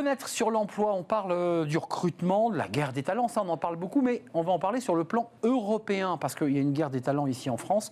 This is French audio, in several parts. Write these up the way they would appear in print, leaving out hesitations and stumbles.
Fenêtre sur l'emploi, on parle du recrutement, de la guerre des talents, ça on en parle beaucoup, mais on va en parler sur le plan européen, parce qu'il y a une guerre des talents ici en France.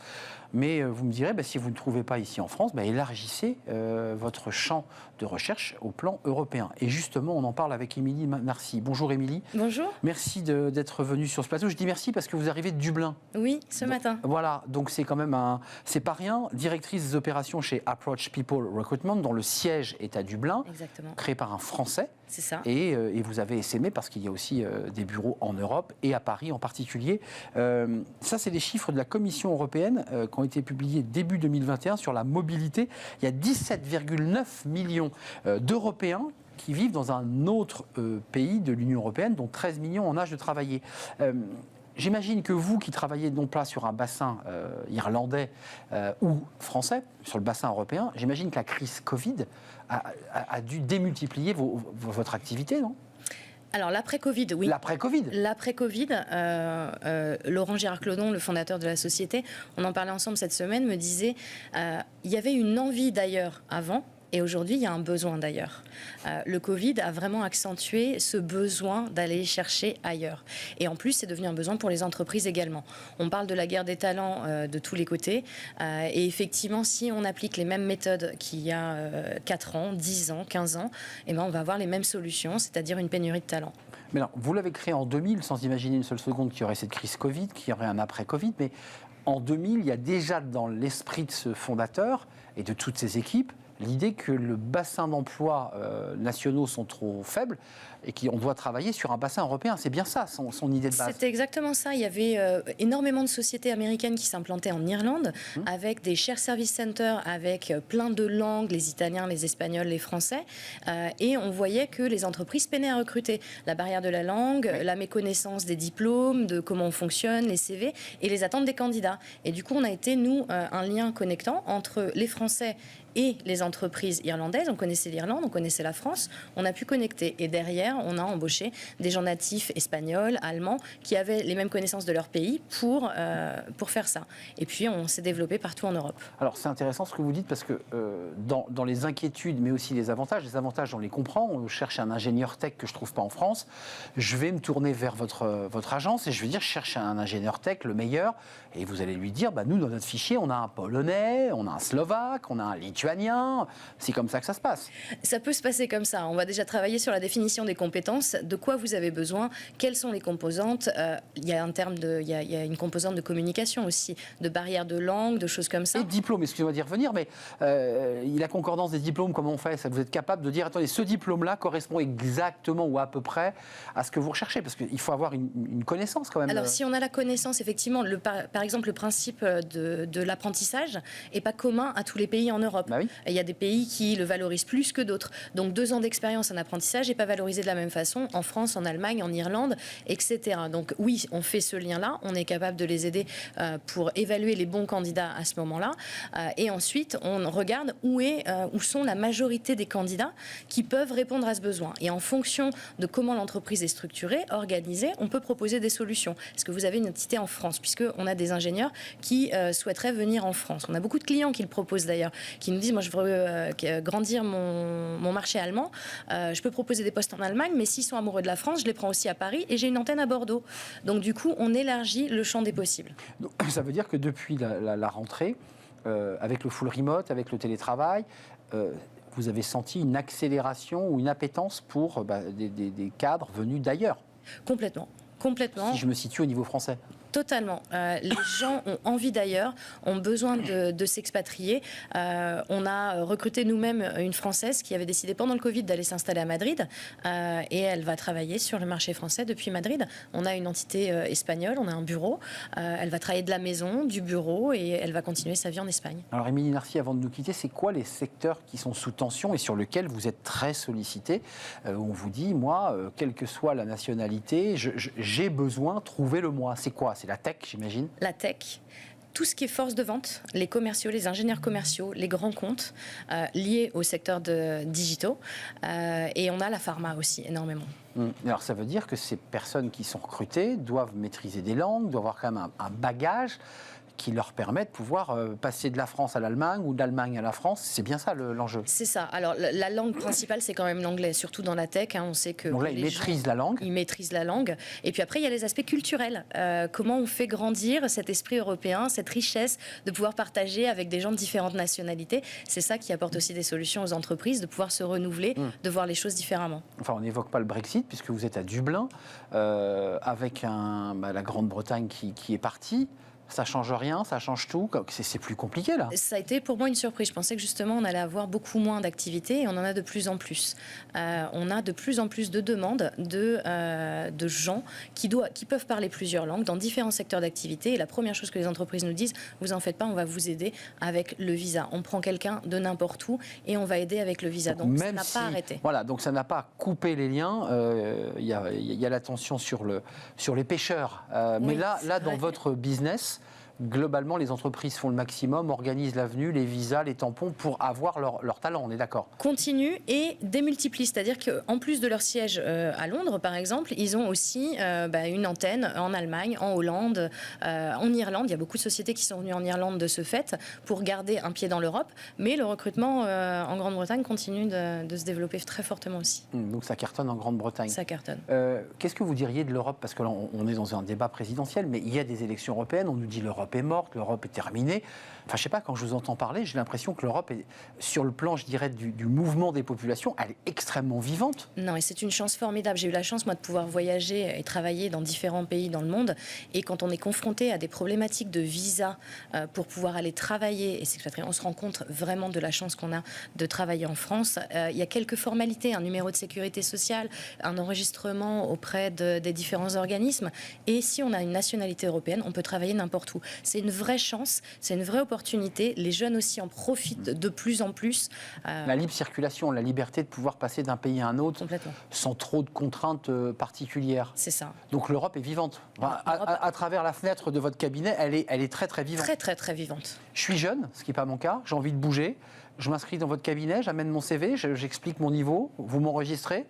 Mais vous me direz, si vous ne trouvez pas ici en France, élargissez votre champ de recherche au plan européen. Et justement, on en parle avec Émilie Narcy. Bonjour Émilie. Bonjour. Merci d'être venue sur ce plateau. Je dis merci parce que vous arrivez de Dublin. Oui, ce matin. Voilà, donc c'est quand même c'est pas rien. Directrice des opérations chez Approach People Recruitment, dont le siège est à Dublin. Exactement. Créé par un Français. C'est ça. Et vous avez essaimé parce qu'il y a aussi des bureaux en Europe et à Paris en particulier. Ça, c'est les chiffres de la Commission européenne qui ont été publiés début 2021 sur la mobilité. Il y a 17,9 millions d'Européens qui vivent dans un autre pays de l'Union européenne, dont 13 millions en âge de travailler. J'imagine que vous qui travaillez non pas sur un bassin irlandais ou français, sur le bassin européen, j'imagine que la crise Covid a dû démultiplier votre activité, non ? Alors, l'après-Covid, oui. L'après-Covid. L'après-Covid, Laurent Girard-Clodon, le fondateur de la société, on en parlait ensemble cette semaine, me disait il y avait une envie d'ailleurs avant. Et aujourd'hui, il y a un besoin d'ailleurs. Le Covid a vraiment accentué ce besoin d'aller chercher ailleurs. Et en plus, c'est devenu un besoin pour les entreprises également. On parle de la guerre des talents de tous les côtés. Et effectivement, si on applique les mêmes méthodes qu'il y a 4 ans, 10 ans, 15 ans, on va avoir les mêmes solutions, c'est-à-dire une pénurie de talents. Mais non, vous l'avez créé en 2000, sans imaginer une seule seconde qu'il y aurait cette crise Covid, qu'il y aurait un après-Covid. Mais en 2000, il y a déjà dans l'esprit de ce fondateur et de toutes ses équipes l'idée que le bassin d'emploi nationaux sont trop faibles et qu'on doit travailler sur un bassin européen. C'est bien ça, son idée de base. C'était exactement ça. Il y avait énormément de sociétés américaines qui s'implantaient en Irlande avec des shared service centers, avec plein de langues, les Italiens, les Espagnols, les Français. Et on voyait que les entreprises peinaient à recruter. La barrière de la langue, la méconnaissance des diplômes, de comment on fonctionne, les CV et les attentes des candidats. Et du coup, on a été, nous, un lien connectant entre les Français et les entreprises irlandaises. On connaissait l'Irlande, on connaissait la France, on a pu connecter. Et derrière, on a embauché des gens natifs espagnols, allemands, qui avaient les mêmes connaissances de leur pays pour faire ça. Et puis, on s'est développé partout en Europe. Alors, c'est intéressant ce que vous dites, parce que dans les inquiétudes, mais aussi les avantages, on les comprend. On cherche un ingénieur tech que je ne trouve pas en France. Je vais me tourner vers votre agence et je vais dire, je cherche un ingénieur tech, le meilleur. Et vous allez lui dire, nous, dans notre fichier, on a un Polonais, on a un Slovaque, on a un Lituanien. C'est comme ça que ça se passe. Ça peut se passer comme ça. On va déjà travailler sur la définition des compétences, de quoi vous avez besoin, quelles sont les composantes. Il y a une composante de communication aussi, de barrières de langue, de choses comme ça. Et de diplôme, excusez-moi d'y revenir, mais la concordance des diplômes, comment on fait ça? Vous êtes capable de dire, attendez, ce diplôme-là correspond exactement ou à peu près à ce que vous recherchez, parce qu'il faut avoir une connaissance quand même. Alors, si on a la connaissance, effectivement, par exemple, le principe de l'apprentissage n'est pas commun à tous les pays en Europe. Bah oui. Il y a des pays qui le valorisent plus que d'autres. Donc 2 ans d'expérience en apprentissage n'est pas valorisé de la même façon en France, en Allemagne, en Irlande, etc. Donc oui, on fait ce lien-là, on est capable de les aider pour évaluer les bons candidats à ce moment-là. Et ensuite, on regarde où sont la majorité des candidats qui peuvent répondre à ce besoin. Et en fonction de comment l'entreprise est structurée, organisée, on peut proposer des solutions. Est-ce que vous avez une entité en France, puisqu'on a des ingénieurs qui souhaiteraient venir en France. On a beaucoup de clients qui le proposent d'ailleurs, qui nous disent, moi je veux grandir mon marché allemand, je peux proposer des postes en Allemagne, mais s'ils sont amoureux de la France, je les prends aussi à Paris et j'ai une antenne à Bordeaux. Donc du coup, on élargit le champ des possibles. Donc, ça veut dire que depuis la rentrée, avec le full remote, avec le télétravail, vous avez senti une accélération ou une appétence pour des cadres venus d'ailleurs? Complètement. Si je me situe au niveau français. Totalement. Les gens ont envie d'ailleurs, ont besoin de s'expatrier. On a recruté nous-mêmes une Française qui avait décidé pendant le Covid d'aller s'installer à Madrid et elle va travailler sur le marché français depuis Madrid. On a une entité espagnole, on a un bureau. Elle va travailler de la maison, du bureau et elle va continuer sa vie en Espagne. Alors Émilie Narcy, avant de nous quitter, c'est quoi les secteurs qui sont sous tension et sur lesquels vous êtes très sollicité? On vous dit, moi, quelle que soit la nationalité, j'ai besoin, trouvez-le-moi. C'est quoi? C'est la tech, j'imagine? La tech. Tout ce qui est force de vente, les commerciaux, les ingénieurs commerciaux, les grands comptes liés au secteur de digitaux. Et on a la pharma aussi, énormément. Alors ça veut dire que ces personnes qui sont recrutées doivent maîtriser des langues, doivent avoir quand même un bagage qui leur permet de pouvoir passer de la France à l'Allemagne ou de l'Allemagne à la France. C'est bien ça l'enjeu. C'est ça. Alors la langue principale, c'est quand même l'anglais, surtout dans la tech. On sait que donc là, ils maîtrisent la langue. Ils maîtrisent la langue. Et puis après, il y a les aspects culturels. Comment on fait grandir cet esprit européen, cette richesse de pouvoir partager avec des gens de différentes nationalités. C'est ça qui apporte aussi des solutions aux entreprises, de pouvoir se renouveler, de voir les choses différemment. Enfin, on n'évoque pas le Brexit, puisque vous êtes à Dublin, avec la Grande-Bretagne qui est partie. Ça change rien, ça change tout. C'est plus compliqué là. Ça a été pour moi une surprise. Je pensais que justement on allait avoir beaucoup moins d'activités et on en a de plus en plus. On a de plus en plus de demandes de gens qui peuvent parler plusieurs langues dans différents secteurs d'activité. Et la première chose que les entreprises nous disent, vous en faites pas, on va vous aider avec le visa. On prend quelqu'un de n'importe où et on va aider avec le visa. Donc ça n'a pas arrêté. Voilà, donc ça n'a pas coupé les liens. Il y a l'attention sur les pêcheurs. Mais là dans votre business, globalement, les entreprises font le maximum, organisent l'avenue, les visas, les tampons pour avoir leur talent, on est d'accord? Continuent et démultiplient, c'est-à-dire qu'en plus de leur siège à Londres, par exemple, ils ont aussi une antenne en Allemagne, en Hollande, en Irlande. Il y a beaucoup de sociétés qui sont venues en Irlande de ce fait pour garder un pied dans l'Europe, mais le recrutement en Grande-Bretagne continue de se développer très fortement aussi. Donc ça cartonne en Grande-Bretagne. Ça cartonne. Qu'est-ce que vous diriez de l'Europe? Parce que là, on est dans un débat présidentiel, mais il y a des élections européennes, on nous dit l'Europe est morte, l'Europe est terminée. Enfin, je sais pas, quand je vous entends parler, j'ai l'impression que l'Europe est, sur le plan, je dirais, du mouvement des populations, elle est extrêmement vivante. Non, et c'est une chance formidable. J'ai eu la chance, moi, de pouvoir voyager et travailler dans différents pays dans le monde. Et quand on est confronté à des problématiques de visa pour pouvoir aller travailler et s'expatrier, on se rend compte vraiment de la chance qu'on a de travailler en France. Il y a quelques formalités, un numéro de sécurité sociale, un enregistrement auprès des différents organismes. Et si on a une nationalité européenne, on peut travailler n'importe où. C'est une vraie chance, c'est une vraie opportunité. Les jeunes aussi en profitent de plus en plus. La libre circulation, la liberté de pouvoir passer d'un pays à un autre sans trop de contraintes particulières. C'est ça. Donc l'Europe est vivante. À travers la fenêtre de votre cabinet, elle est très très vivante. Très très très vivante. Je suis jeune, ce qui n'est pas mon cas, j'ai envie de bouger. Je m'inscris dans votre cabinet, j'amène mon CV, j'explique mon niveau, vous m'enregistrez.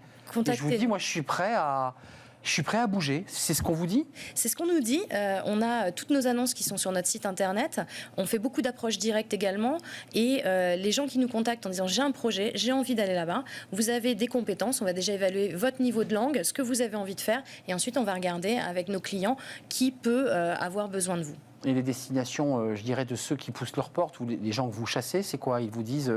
Et je vous dis, moi je suis prêt à bouger. C'est ce qu'on vous dit? C'est ce qu'on nous dit. On a toutes nos annonces qui sont sur notre site internet. On fait beaucoup d'approches directes également. Et les gens qui nous contactent en disant j'ai un projet, j'ai envie d'aller là-bas, vous avez des compétences, on va déjà évaluer votre niveau de langue, ce que vous avez envie de faire. Et ensuite, on va regarder avec nos clients qui peut avoir besoin de vous. Et les destinations, je dirais, de ceux qui poussent leur porte ou les gens que vous chassez, c'est quoi? Ils vous disent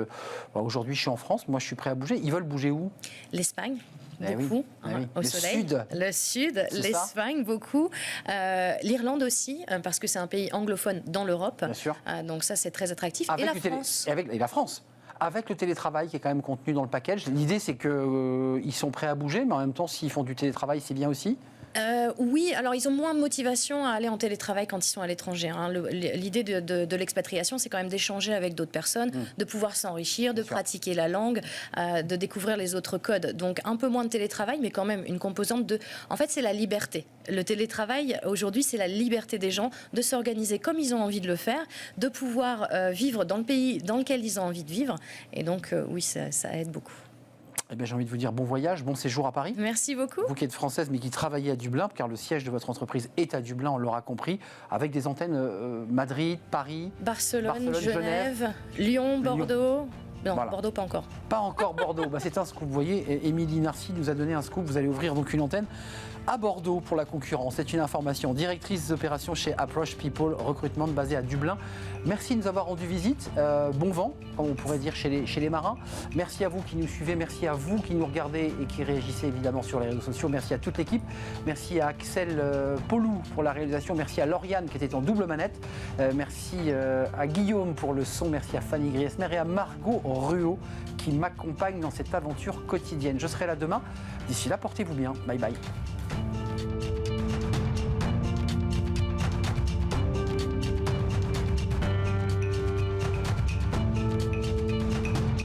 aujourd'hui je suis en France, moi je suis prêt à bouger. Ils veulent bouger où? L'Espagne. Beaucoup, au soleil. Le Sud, l'Espagne, beaucoup. L'Irlande aussi, parce que c'est un pays anglophone dans l'Europe. Bien sûr. Donc ça, c'est très attractif. Et la France avec le télétravail qui est quand même contenu dans le package. L'idée, c'est qu'ils sont prêts à bouger, mais en même temps, s'ils font du télétravail, c'est bien aussi. Oui, alors ils ont moins de motivation à aller en télétravail quand ils sont à l'étranger. L'idée de l'expatriation, c'est quand même d'échanger avec d'autres personnes, de pouvoir s'enrichir, de pratiquer la langue, de découvrir les autres codes. Donc un peu moins de télétravail, mais quand même une composante de... En fait, c'est la liberté. Le télétravail, aujourd'hui, c'est la liberté des gens de s'organiser comme ils ont envie de le faire, de pouvoir vivre dans le pays dans lequel ils ont envie de vivre. Et donc, oui, ça aide beaucoup. Eh bien, j'ai envie de vous dire bon voyage, bon séjour à Paris. Merci beaucoup. Vous qui êtes française mais qui travaillez à Dublin, car le siège de votre entreprise est à Dublin, on l'aura compris, avec des antennes Madrid, Paris, Barcelone, Genève, Lyon, Bordeaux. Non, voilà. Bordeaux, pas encore. Pas encore Bordeaux. C'est un scoop. Vous voyez, Émilie Narcy nous a donné un scoop. Vous allez ouvrir donc une antenne à Bordeaux pour la concurrence. C'est une information. Directrice des opérations chez Approach People Recruitment basée à Dublin. Merci de nous avoir rendu visite. Bon vent, comme on pourrait dire chez les marins. Merci à vous qui nous suivez. Merci à vous qui nous regardez et qui réagissez évidemment sur les réseaux sociaux. Merci à toute l'équipe. Merci à Axel Paulou pour la réalisation. Merci à Lauriane qui était en double manette. Merci à Guillaume pour le son. Merci à Fanny Griesmer et à Margot Ruot qui m'accompagne dans cette aventure quotidienne. Je serai là demain. D'ici là, portez-vous bien. Bye bye.